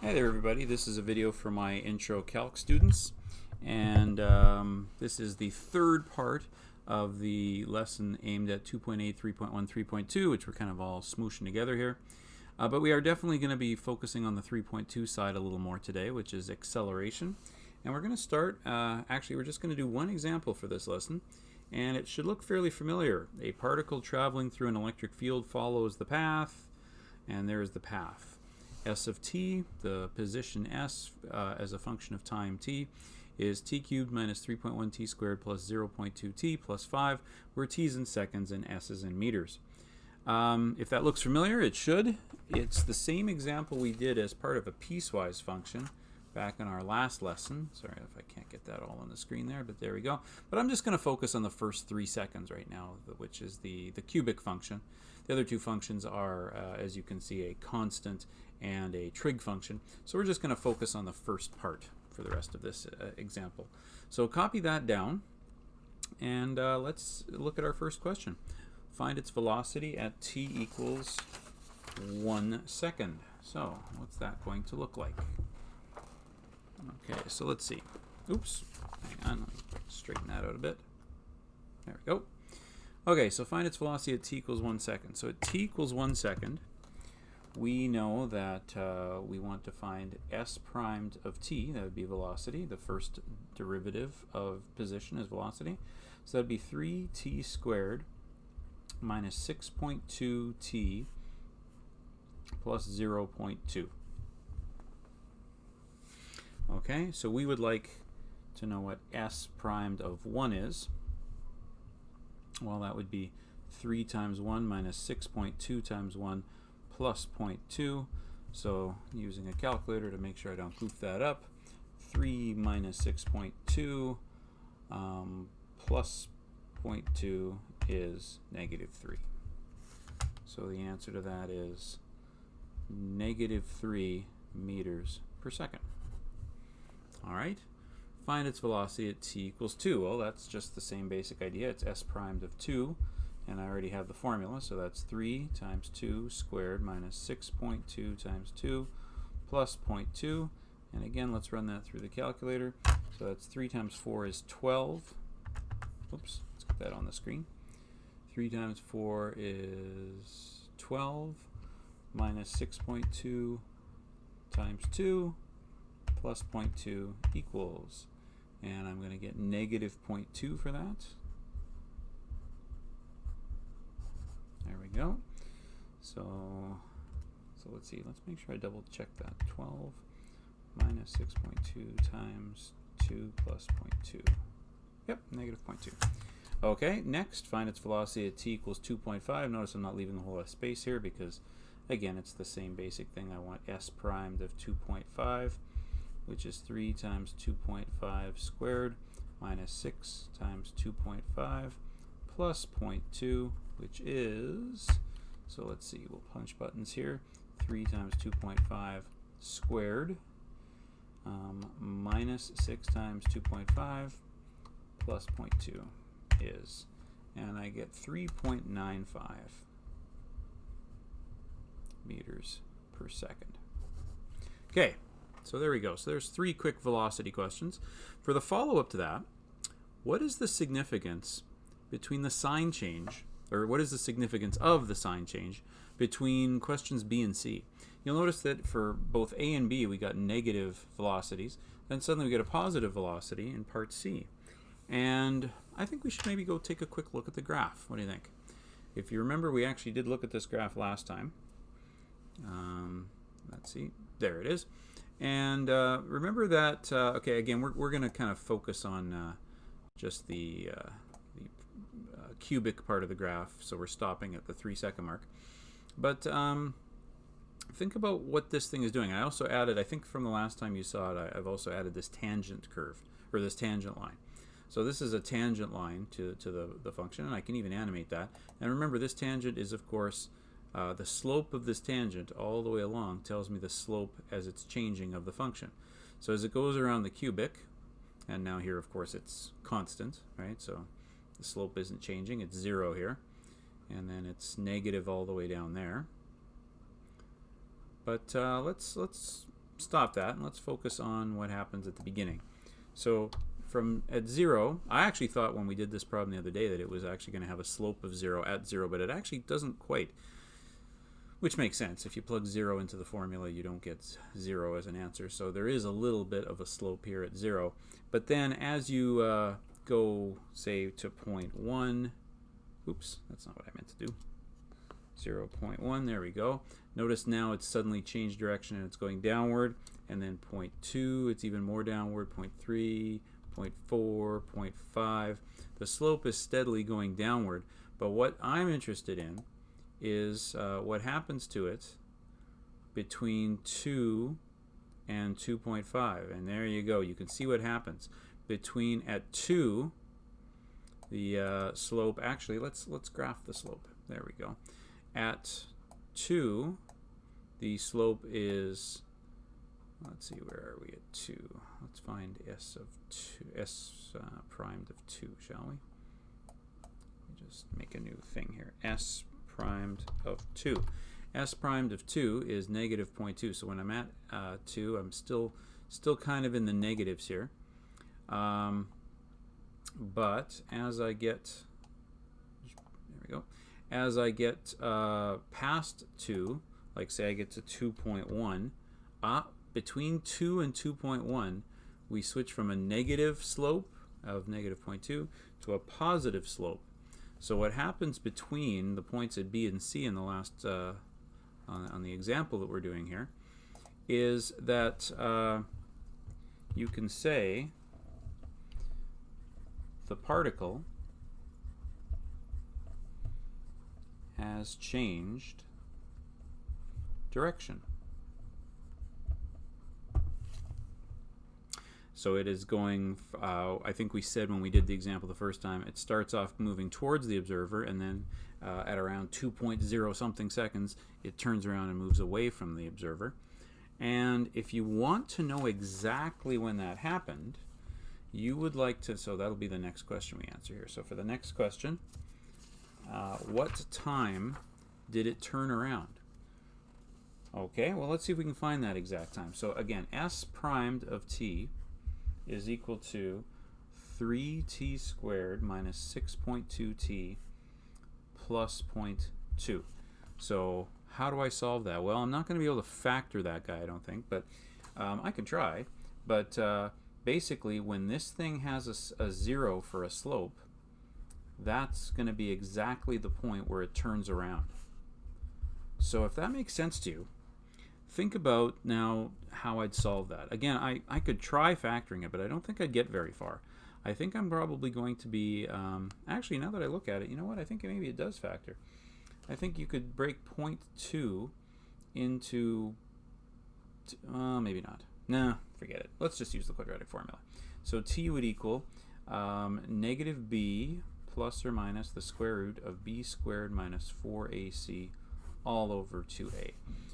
Hi there everybody, this is a video for my Intro Calc students, and this is the third part of the lesson aimed at 2.8, 3.1, 3.2, which we're kind of all smooshing together here. But we are definitely going to be focusing on the 3.2 side a little more today, which is acceleration. And we're going to start, actually we're just going to do one example for this lesson, and it should look fairly familiar. A particle traveling through an electric field follows the path, and there's the path. S of t, the position s as a function of time t, is t cubed minus 3.1 t squared plus 0.2 t plus 5, where t is in seconds and s is in meters. If that looks familiar, it should. It's the same example we did as part of a piecewise function back in our last lesson. Sorry if I can't get that all on the screen there, but there we go. But I'm just going to focus on the first 3 seconds right now, which is the cubic function. The other two functions are, as you can see, a constant and a trig function. So we're just going to focus on the first part for the rest of this example. So copy that down, and let's look at our first question. Find its velocity at t equals 1 second. So what's that going to look like? Okay, so let's see. Oops, hang on, let me straighten that out a bit. There we go. Okay, so find its velocity at t equals 1 second. So at t equals 1 second, we know that we want to find s primed of t, that would be velocity. The first derivative of position is velocity. So that would be 3t squared minus 6.2 t plus 0.2. Okay, so we would like to know what s primed of 1 is. Well, that would be 3 times 1 minus 6.2 times 1 plus 0.2. So using a calculator to make sure I don't goof that up, 3 minus 6.2 plus 0.2 is negative 3. So the answer to that is negative 3 meters per second. All right. Find its velocity at t equals 2. Well, that's just the same basic idea. It's s primed of 2, and I already have the formula, so that's 3 times 2 squared minus 6.2 times 2 plus 0.2. And again, let's run that through the calculator. So that's 3 times 4 is 12. Oops, let's get that on the screen. 3 times 4 is 12 minus 6.2 times 2 plus 0.2 equals, and I'm going to get negative 0.2 for that. There we go. So let's see. Let's make sure I double check that. 12 minus 6.2 times 2 plus 0.2. Yep, negative 0.2. Okay, next, find its velocity at t equals 2.5. Notice I'm not leaving a whole lot of space here because, again, it's the same basic thing. I want s primed of 2.5. which is 3 times 2.5 squared minus 6 times 2.5 plus 0.2, which is, so let's see, we'll punch buttons here, 3 times 2.5 squared minus 6 times 2.5 plus 0.2 is, and I get 3.95 meters per second. Okay. So there we go. So there's 3 quick velocity questions. For the follow-up to that, what is the significance between the sign change, or what is the significance of the sign change between questions B and C? You'll notice that for both A and B we got negative velocities, then suddenly we get a positive velocity in part C. And I think we should maybe go take a quick look at the graph. What do you think? If you remember, we actually did look at this graph last time. Let's see. There it is. And remember that, okay, again, we're going to kind of focus on just the cubic part of the graph, so we're stopping at the 3 second mark. But think about what this thing is doing. I also added, I think from the last time you saw it, I've also added this tangent curve, or this tangent line. So this is a tangent line to the function, and I can even animate that. And remember, this tangent is, of course, the slope of this tangent all the way along tells me the slope as it's changing of the function. So as it goes around the cubic, and now here of course it's constant, right? So the slope isn't changing, it's 0 here, and then it's negative all the way down there. But let's stop that and let's focus on what happens at the beginning. So at 0, I actually thought when we did this problem the other day that it was actually going to have a slope of 0 at 0, but it actually doesn't quite, which makes sense. If you plug 0 into the formula, you don't get 0 as an answer. So there is a little bit of a slope here at 0. But then as you go, say, to point 1, oops, that's not what I meant to do. 0.1, there we go. Notice now it's suddenly changed direction and it's going downward. And then point 2, it's even more downward. Point 3, point 4, point 5. The slope is steadily going downward. But what I'm interested in is what happens to it between 2 and 2.5. And there you go. You can see what happens. At 2, the slope, actually, let's graph the slope. There we go. At 2, the slope is, let's see, where are we at 2? Let's find s of 2, s primed of 2, shall we? Let me just make a new thing here. S primed of 2. S primed of 2 is negative 0.2. So when I'm at 2, I'm still kind of in the negatives here. But as I get, there we go. As I get past 2, like say I get to 2.1, between 2 and 2.1, we switch from a negative slope of negative 0.2 to a positive slope. So what happens between the points at B and C in the last, on the example that we're doing here, is that you can say the particle has changed direction. So it is going, I think we said when we did the example the first time, it starts off moving towards the observer, and then at around 2.0 something seconds, it turns around and moves away from the observer. And if you want to know exactly when that happened, you would like to, so that'll be the next question we answer here. So for the next question, what time did it turn around? Okay, well, let's see if we can find that exact time. So again, s primed of t is equal to 3t squared minus 6.2t plus 0.2. So how do I solve that? Well, I'm not going to be able to factor that guy, I don't think, but I can try. But basically, when this thing has a 0 for a slope, that's going to be exactly the point where it turns around. So if that makes sense to you, think about now how I'd solve that. Again, I could try factoring it, but I don't think I'd get very far. I think I'm probably going to be, actually, now that I look at it, you know what? I think maybe it does factor. I think you could break 0.2 into, maybe not. Nah, forget it. Let's just use the quadratic formula. So t would equal negative b plus or minus the square root of b squared minus 4ac all over 2a.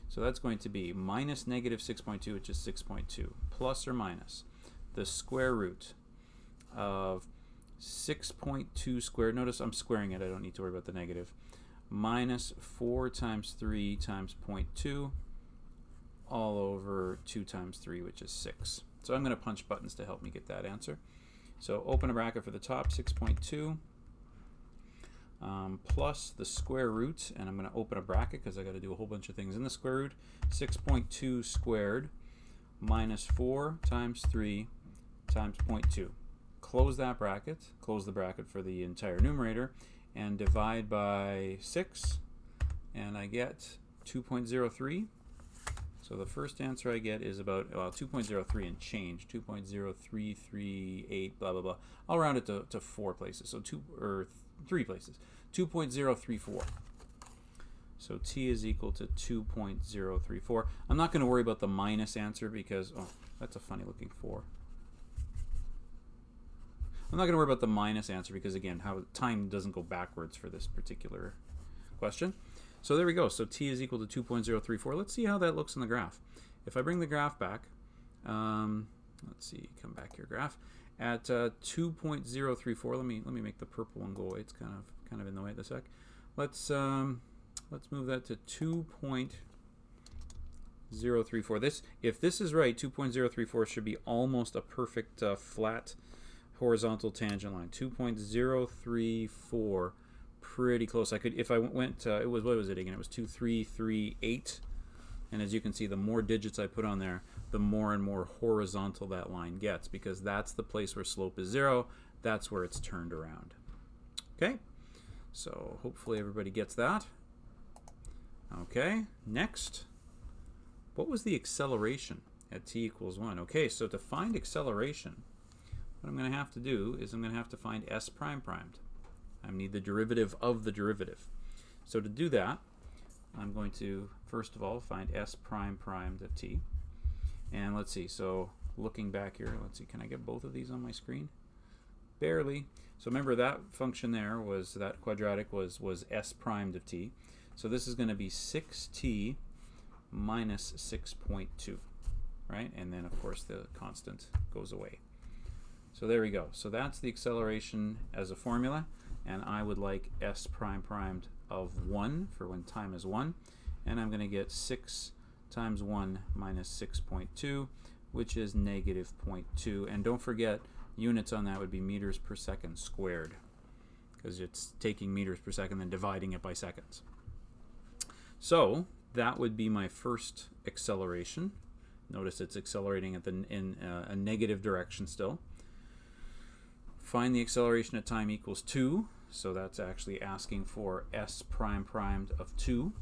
So that's going to be minus negative 6.2, which is 6.2, plus or minus the square root of 6.2 squared. Notice I'm squaring it. I don't need to worry about the negative. Minus 4 times 3 times 0.2 all over 2 times 3, which is 6. So I'm going to punch buttons to help me get that answer. So open a bracket for the top, 6.2. Plus the square root, and I'm going to open a bracket because I got to do a whole bunch of things in the square root. 6.2 squared minus 4 times 3 times 0.2. Close that bracket, close the bracket for the entire numerator, and divide by 6, and I get 2.03. So the first answer I get is about, well, 2.03 and change, 2.0338, blah, blah, blah. I'll round it to 4 places, so 3 places, 2.034. So t is equal to 2.034. I'm not going to worry about the minus answer because, oh, that's a funny looking 4. I'm not going to worry about the minus answer because, again, how time doesn't go backwards for this particular question. So there we go. So t is equal to 2.034. Let's see how that looks in the graph. If I bring the graph back, let's see, come back here, graph. At 2.034, let me make the purple one go away. It's kind of in the way at the sec. Let's move that to 2.034. If this is right, 2.034 should be almost a perfect flat horizontal tangent line. 2.034, pretty close. I could, if I went, it was, what was it again? It was 2338. And as you can see, the more digits I put on there, the more and more horizontal that line gets, because that's the place where slope is 0. That's where it's turned around. Okay, so hopefully everybody gets that. Okay, next, what was the acceleration at t equals 1? Okay, so to find acceleration, what I'm going to have to do is I'm going to have to find s prime primed. I need the derivative of the derivative. So to do that, I'm going to first of all find s prime primed of t. And let's see, so looking back here, let's see, can I get both of these on my screen? Barely. So remember that function there was, that quadratic was s primed of t. So this is going to be 6t minus 6.2, right? And then of course the constant goes away. So there we go. So that's the acceleration as a formula, and I would like s prime primed of 1 for when time is 1, and I'm going to get 6 times 1 minus 6.2, which is negative 0.2. And don't forget, units on that would be meters per second squared, because it's taking meters per second and dividing it by seconds. So that would be my first acceleration. Notice it's accelerating at in a negative direction still. Find the acceleration at time equals 2. So that's actually asking for s prime primed of 2,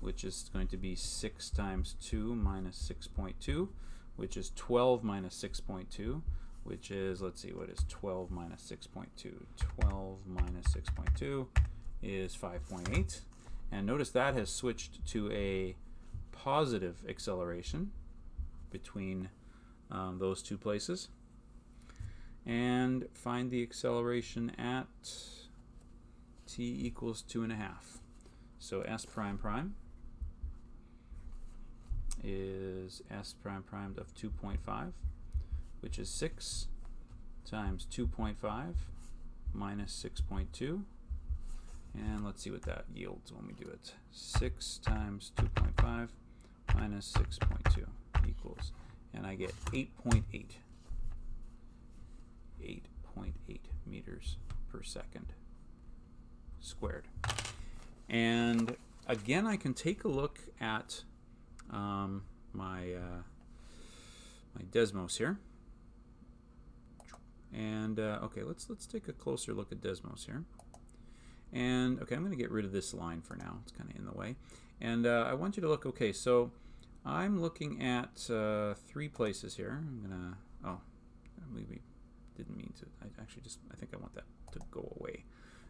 which is going to be 6 times 2 minus 6.2, which is 12 minus 6.2, which is, let's see, what is 12 minus 6.2? 12 minus 6.2 is 5.8. And notice that has switched to a positive acceleration between those two places. And find the acceleration at t equals 2.5. So s prime prime is s prime primed of 2.5, which is 6 times 2.5 minus 6.2. And let's see what that yields when we do it. 6 times 2.5 minus 6.2 equals, and I get 8.8. 8.8 meters per second squared. And again, I can take a look at my Desmos here. And okay, let's take a closer look at Desmos here. And okay, I'm going to get rid of this line for now. It's kind of in the way. And I want you to look. Okay, so I'm looking at 3 places here. I'm gonna. Oh, we didn't mean to. I think I want that to go away.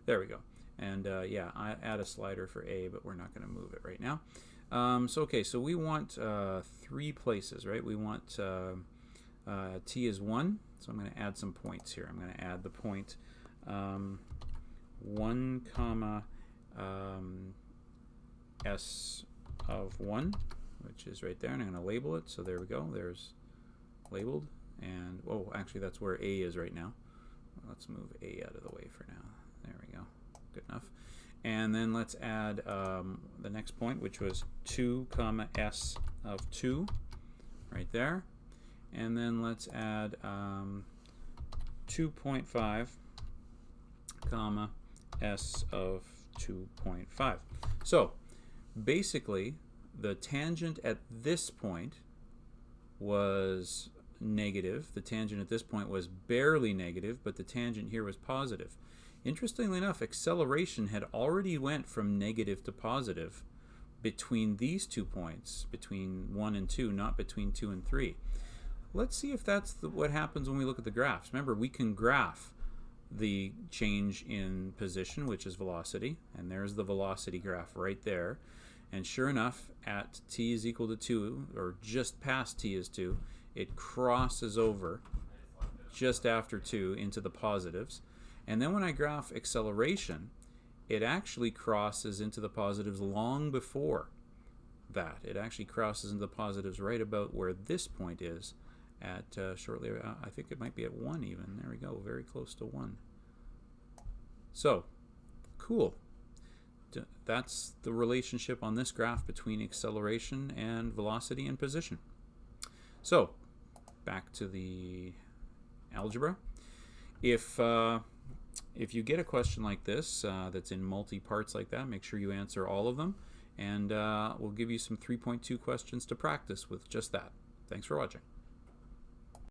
There we go. And yeah, I add a slider for A, but we're not going to move it right now. So okay, so we want 3 places, right? We want t is 1, so I'm going to add some points here. I'm going to add the point 1 comma s of 1, which is right there, and I'm going to label it. So there we go. There's labeled. And oh, actually that's where A is right now. Let's move A out of the way for now. There we go. Good enough. And then let's add the next point, which was 2 comma s of 2 right there. And then let's add 2.5 comma s of 2.5. So basically the tangent at this point was negative. The tangent at this point was barely negative, but the tangent here was positive. Interestingly enough, acceleration had already went from negative to positive between these 2 points, between 1 and 2, not between 2 and 3. Let's see if that's what happens when we look at the graphs. Remember, we can graph the change in position, which is velocity, and there's the velocity graph right there. And sure enough, at t is equal to 2, or just past t is 2, it crosses over just after 2 into the positives. And then when I graph acceleration, it actually crosses into the positives long before that. It actually crosses into the positives right about where this point is at shortly, I think it might be at 1 even. There we go, very close to 1. So, cool. that's the relationship on this graph between acceleration and velocity and position. So back to the algebra. If you get a question like this that's in multi-parts like that, make sure you answer all of them, and we'll give you some 3.2 questions to practice with just that. Thanks for watching.